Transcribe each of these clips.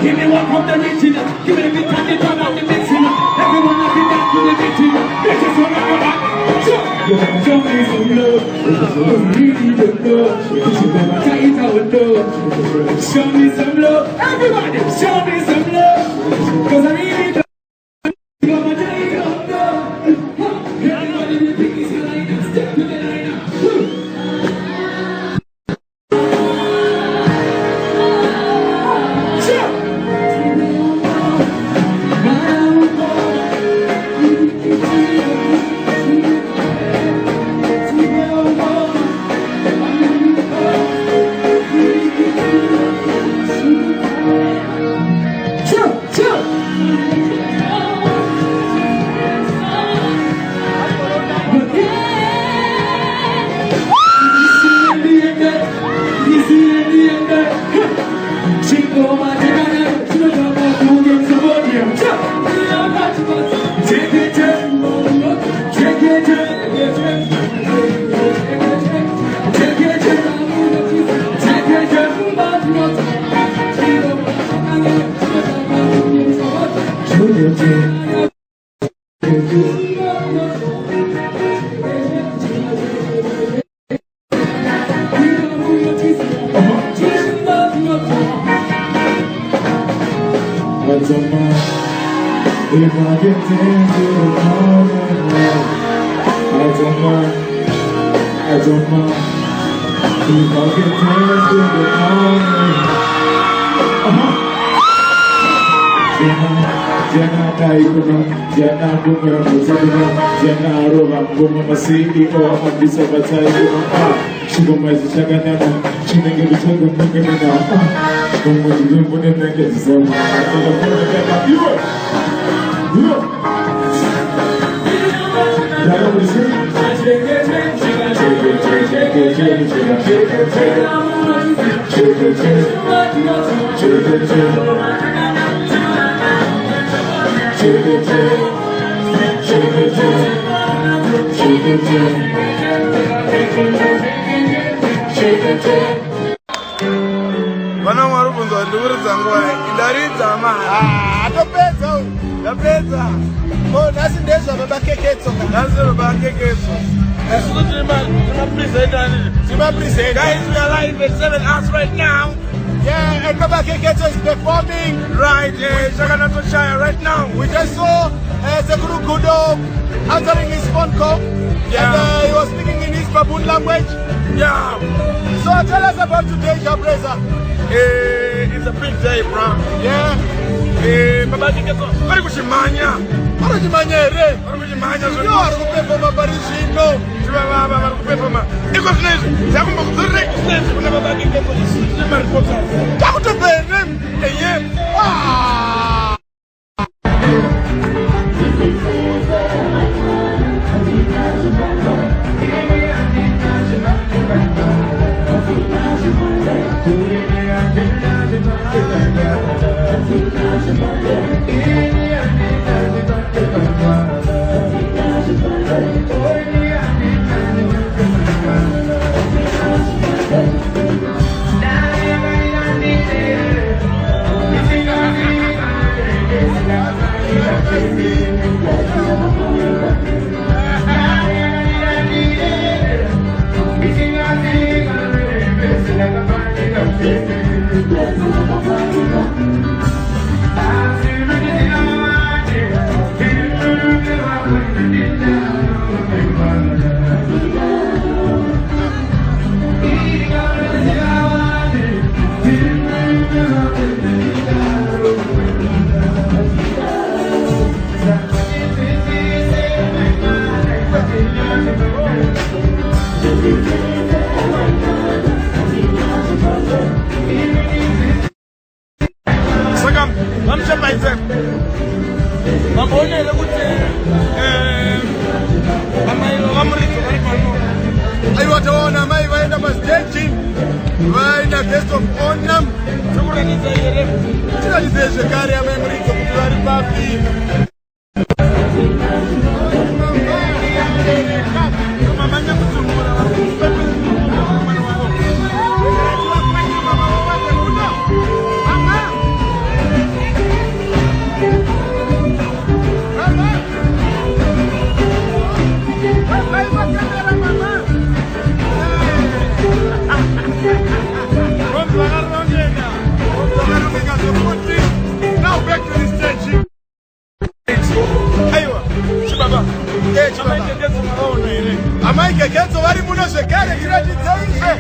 Give me one from the original. Give me the beat and the drum and the mixing. Everyone looking down to the beating. This is what I'm about. Show me some love. Really don't know. If you never tell it, I will know. Show me some love. Everybody, show me some love. Cause I really don't. Everybody will pick his line and step to the line up. If I get into the moment, I don't mind. If I get into the moment, Jana Taikuna, Jana Bunga Musina, Jana Rola Bunga Masidi or Abisa Batai, Shigoma Shaganana, Chinanga Bunga, Bunga Bunga Nugget, so Vana mwari kunzwa ndikuridza nguva ndaridza ndapedza nhasi ndezva baba keketso guys, we are live at 7 hours right now. Yeah, and Baba Keketso is performing right right now. We just saw Zekuru Kudo answering his phone call. Yeah. And he was speaking in his baboon language. Yeah. So tell us about today, Jabreza. It's a big day, bro. Yeah. Baba Keketso, very good mania. ina guest of honor. Tikuratidze zvekare amaemuridzo kuti vari papi. Now back to the stage. Aywa, chibaba. Amaike ketso vari muno zvekare tiratidze izve.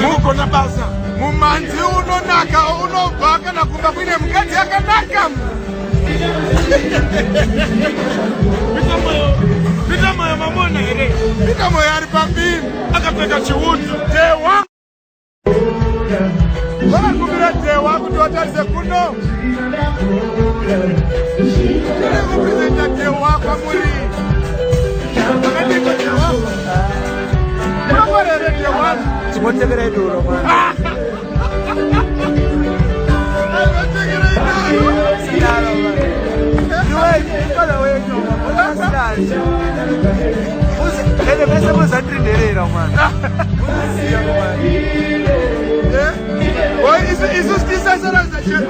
Mukona basa. Mumanzi unonaka unobva kana kumba kuine mukadzi yakanaka. Pitamo ya mamona here. Pitamo ya ari papi. Akapfeka chiudzu. Tewa. Vakakumbira tewa kuti watarise kuno. Tiri kupresenta tewa kwamuri. Vakateka tewa. Unomborere tewa. Chimotekera iduro mwana. Akatekera iduro. Sidaro mwana. Iwe kola wetu. Sidari. Ene pesa muzandrinderera mwana. Uziya mwana. Oi, isso está sendo exagerado.